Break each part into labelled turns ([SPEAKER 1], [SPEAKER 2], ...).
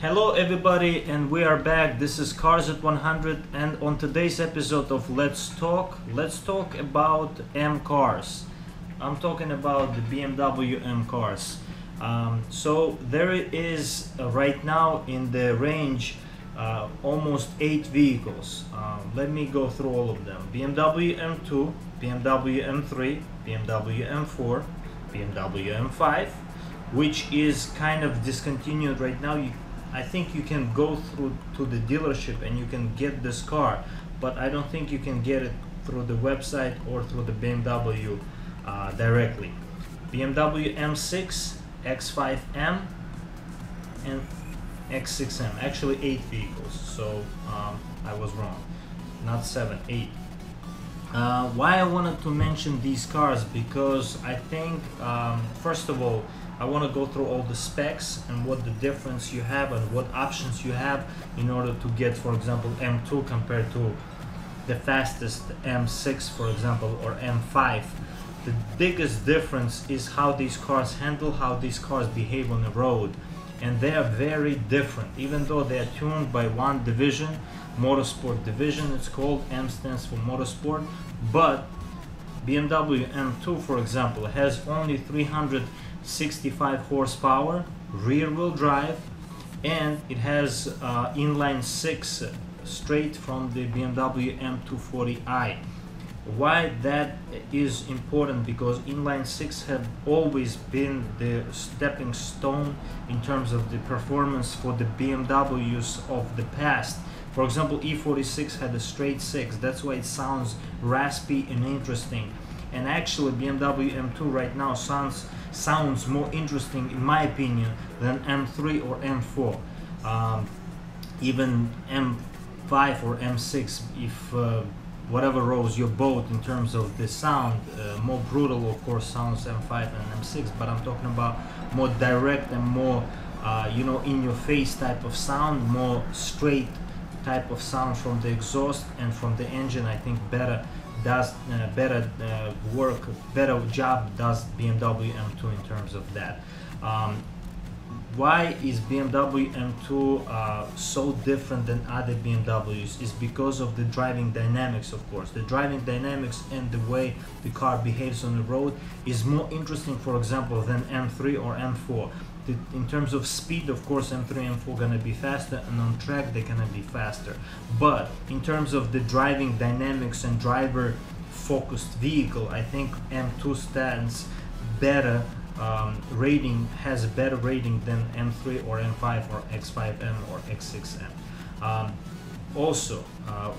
[SPEAKER 1] Hello everybody, and we are back. This is Cars at 100, and on today's episode of let's talk about M cars. I'm talking about the BMW M cars. So there is right now in the range almost 8 vehicles. Let me go through all of them. BMW M2, BMW M3, BMW M4, BMW M5, which is kind of discontinued right now. I think you can go through to the dealership and you can get this car, but I don't think you can get it through the website or through the BMW directly. BMW M6, X5M, and X6M. Actually 8 vehicles, so I was wrong. Not 7, 8. Why I wanted to mention these cars, because I think first of all I want to go through all the specs and what the difference you have and what options you have in order to get, for example, M2 compared to the fastest M6, for example, or M5. The biggest difference is how these cars handle, how these cars behave on the road, and they are very different. Even though they are tuned by one division, motorsport division it's called, M stands for motorsport, but BMW M2, for example, has only 365 horsepower, rear-wheel drive, and it has inline 6 straight from the BMW M240i. Why that is important? Because inline 6 have always been the stepping stone in terms of the performance for the BMWs of the past. For example, E46 had a straight 6, that's why it sounds raspy and interesting. And actually BMW M2 right now sounds more interesting, in my opinion, than M3 or M4. Even M5 or M6, if whatever rows your boat in terms of the sound, more brutal of course sounds M5 and M6, but I'm talking about more direct and more in your face type of sound, more straight type of sound from the exhaust and from the engine. I think better job does BMW M2 in terms of that. Why is BMW M2 so different than other BMWs? Is because of the driving dynamics, of course. The driving dynamics and the way the car behaves on the road is more interesting, for example, than M3 or M4. In terms of speed, of course, M3 and M4 gonna be faster, and on track they're gonna be faster. But in terms of the driving dynamics and driver-focused vehicle, I think M2 stands better rating, has a better rating than M3 or M5 or X5M or X6M. Also,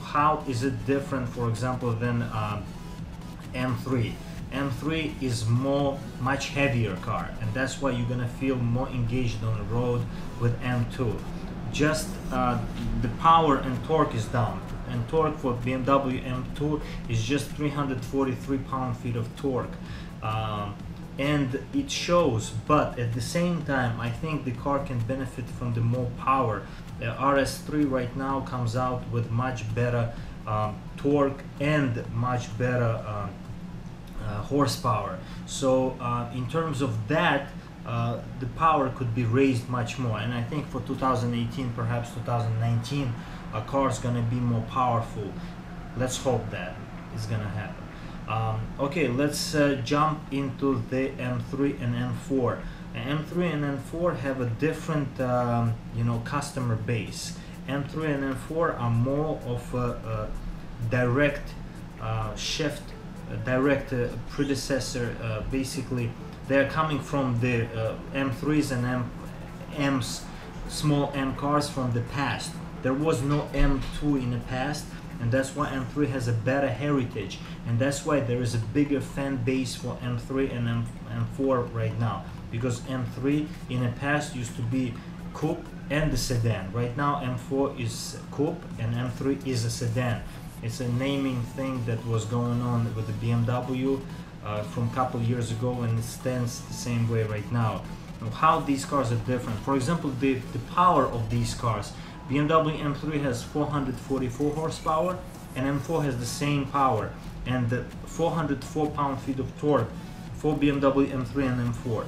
[SPEAKER 1] how is it different, for example, than M3? M3 is much heavier car, and that's why you're gonna feel more engaged on the road with M2. Just the power and torque is down, and torque for BMW M2 is just 343 pound-feet of torque, and it shows. But at the same time, I think the car can benefit from the more power. The RS3 right now comes out with much better torque and much better horsepower. So in terms of that, the power could be raised much more, and I think for 2018, perhaps 2019, a car is gonna be more powerful. Let's hope that is gonna happen. Okay, let's jump into the M3 and M4. M3 and M4 have a different customer base. M3 and M4 are more of a direct shift, direct predecessor. Basically they're coming from the M3s and small M cars from the past. There was no M2 in the past, and that's why M3 has a better heritage, and that's why there is a bigger fan base for M3 and M4 right now, because M3 in the past used to be coupe and the sedan. Right now M4 is coupe and M3 is a sedan. It's a naming thing that was going on with the BMW from a couple years ago, and it stands the same way right now. How these cars are different, for example, the power of these cars. BMW M3 has 444 horsepower and M4 has the same power, and the 404 pound-feet of torque for BMW M3 and M4.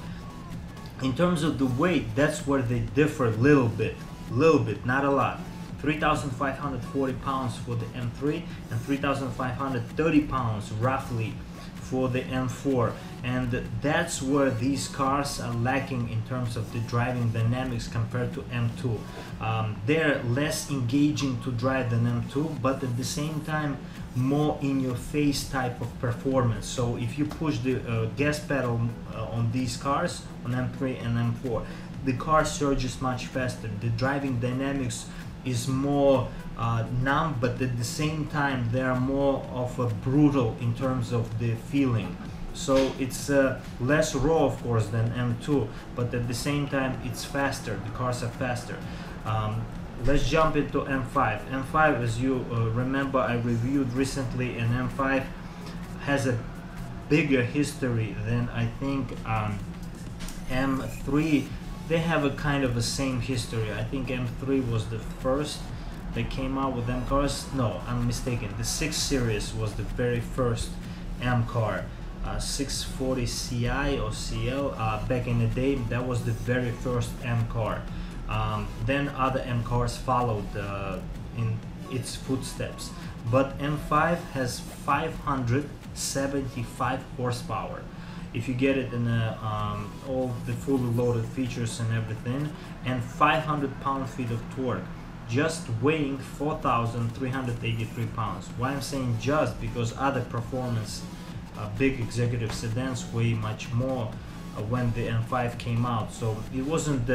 [SPEAKER 1] In terms of the weight, that's where they differ a little bit. little bit, not a lot. 3,540 pounds for the M3 and 3,530 pounds roughly for the M4, and that's where these cars are lacking in terms of the driving dynamics compared to M2. They're less engaging to drive than M2, but at the same time more in your face type of performance. So if you push the gas pedal on these cars, on M3 and M4, the car surges much faster. The driving dynamics is more numb, but at the same time they are more of a brutal in terms of the feeling. So it's less raw, of course, than M2, but at the same time it's faster. The cars are faster. Let's jump into M5. M5, as you remember, I reviewed recently, and M5 has a bigger history than, I think, M3. They have a kind of the same history. I think M3 was the first that came out with M cars. No, I'm mistaken. The 6 Series was the very first M car. 640 Ci or CL back in the day, that was the very first M car. Then other M cars followed in its footsteps, but M5 has 575 horsepower if you get it in all the fully loaded features and everything, and 500 pound-feet of torque, just weighing 4,383 pounds. Why I'm saying just? Because other performance big executive sedans weigh much more when the M5 came out, so it wasn't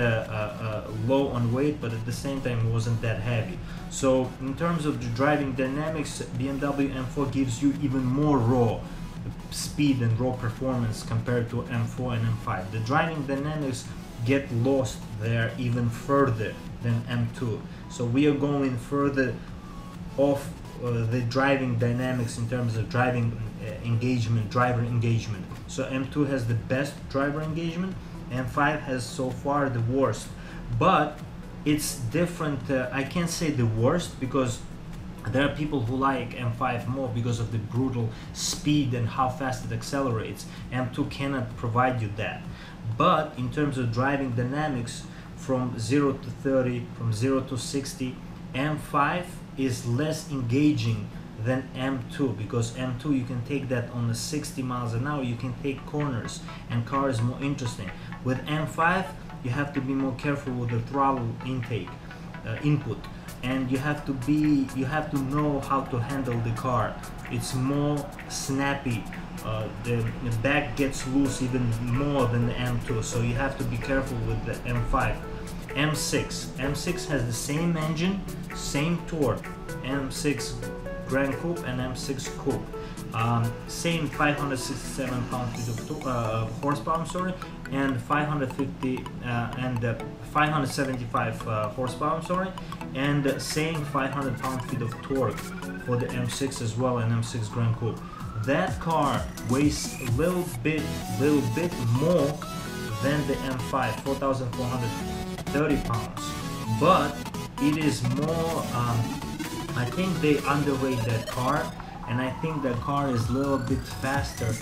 [SPEAKER 1] low on weight, but at the same time it wasn't that heavy. So in terms of the driving dynamics, BMW M4 gives you even more raw speed and raw performance compared to M4 and M5. The driving dynamics get lost there even further than M2, so we are going further off the driving dynamics in terms of driving engagement, driver engagement. So M2 has the best driver engagement, M5 has so far the worst, but it's different. I can't say the worst, because there are people who like M5 more because of the brutal speed and how fast it accelerates. M2 cannot provide you that. But in terms of driving dynamics, from 0 to 30, from 0 to 60, M5 is less engaging than M2, because M2 you can take that on the 60 miles an hour, you can take corners, and car is more interesting. With M5 you have to be more careful with the throttle intake input, and you have to know how to handle the car. It's more snappy. The back gets loose even more than the M2, so you have to be careful with the M5. M6 has the same engine, same torque, M6 Grand Coupe and M6 Coupe, same 567 pound-feet of horsepower, I'm sorry, and 575 horsepower, I'm sorry, and same 500 pound-feet of torque for the M6 as well, and M6 Grand Coupe. That car weighs a little bit more than the M5, 4,430 pounds, but it is more, I think they underrate that car, and I think that car is a little bit faster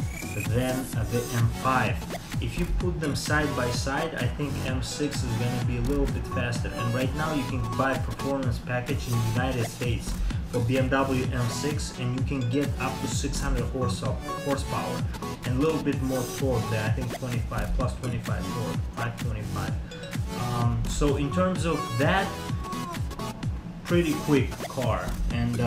[SPEAKER 1] than the M5. If you put them side by side, I think M6 is going to be a little bit faster, and right now you can buy performance package in the United States for BMW M6, and you can get up to 600 horsepower and a little bit more torque there. I think 25 plus 25 torque, 525. So in terms of that, pretty quick car, and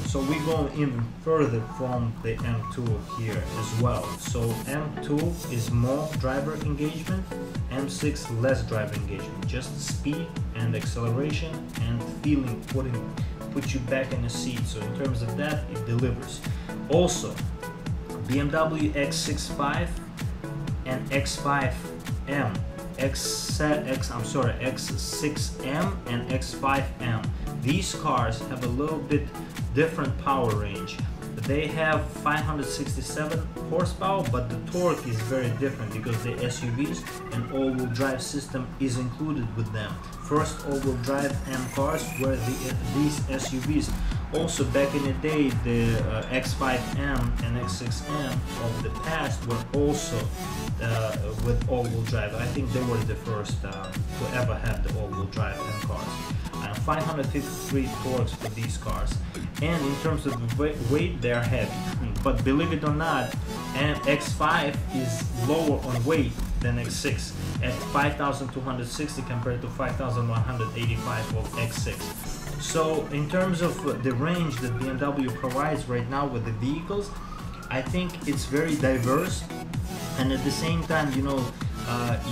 [SPEAKER 1] so we go even further from the M2 here as well. So M2 is more driver engagement, M6 less driver engagement, just speed and acceleration and feeling, put you back in the seat. So in terms of that, it delivers. Also, BMW X65 and X5M, X6M and X5M. These cars have a little bit different power range. They have 567 horsepower, but the torque is very different because the SUVs and all-wheel drive system is included with them. First all-wheel drive M cars were these SUVs. Also back in the day, the X5M and X6M of the past were also with all-wheel drive. I think they were the first to ever have the all-wheel drive M cars. 553 torques for these cars, and in terms of weight they are heavy. But believe it or not, X5 is lower on weight than X6 at 5,260 compared to 5,185 of X6. So in terms of the range that BMW provides right now with the vehicles, I think it's very diverse, and at the same time, you know,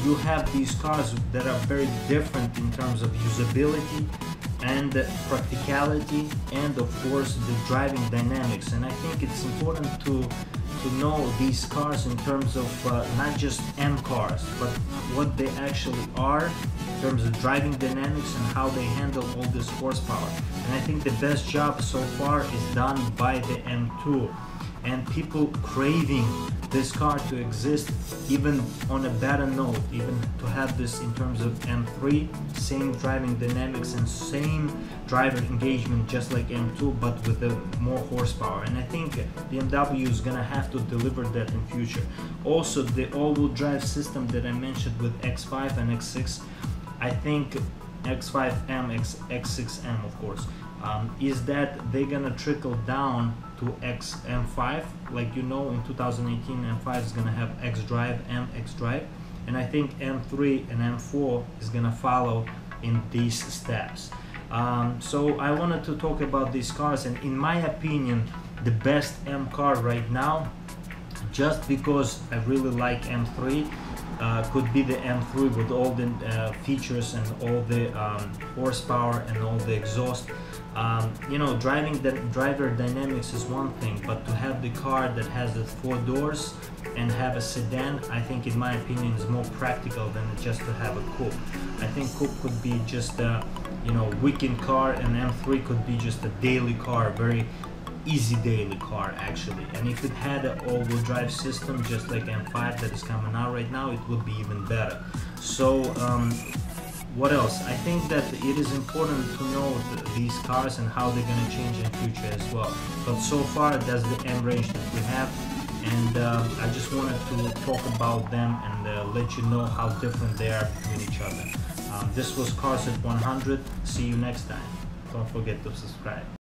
[SPEAKER 1] you have these cars that are very different in terms of usability and practicality, and of course the driving dynamics. And I think it's important to know these cars in terms of not just M cars, but what they actually are in terms of driving dynamics and how they handle all this horsepower. And I think the best job so far is done by the M2, and people craving this car to exist even on a better note, even to have this in terms of M3, same driving dynamics and same driver engagement just like M2, but with more horsepower. And I think BMW is gonna have to deliver that in future. Also, the all-wheel drive system that I mentioned with X5 and X6, I think X5M, X6M of course, is that they're gonna trickle down to M5. Like, you know, in 2018 M5 is gonna have X-Drive, X-Drive, and I think M3 and M4 is gonna follow in these steps. So I wanted to talk about these cars, and in my opinion the best M car right now, just because I really like M3, could be the M3 with all the features and all the horsepower and all the exhaust. You know, driver dynamics is one thing, but to have the car that has the 4 doors and have a sedan, I think in my opinion is more practical than just to have a coupe. I think coupe could be just a, you know, weekend car, and M3 could be just a daily car, very easy daily car actually. And if it had an all-wheel drive system just like M5 that is coming out right now, it would be even better. So what else? I think that it is important to know these cars and how they're going to change in future as well. But so far that's the M range that we have, and I just wanted to talk about them and let you know how different they are between each other. This was Cars at 100. See you next time. Don't forget to subscribe.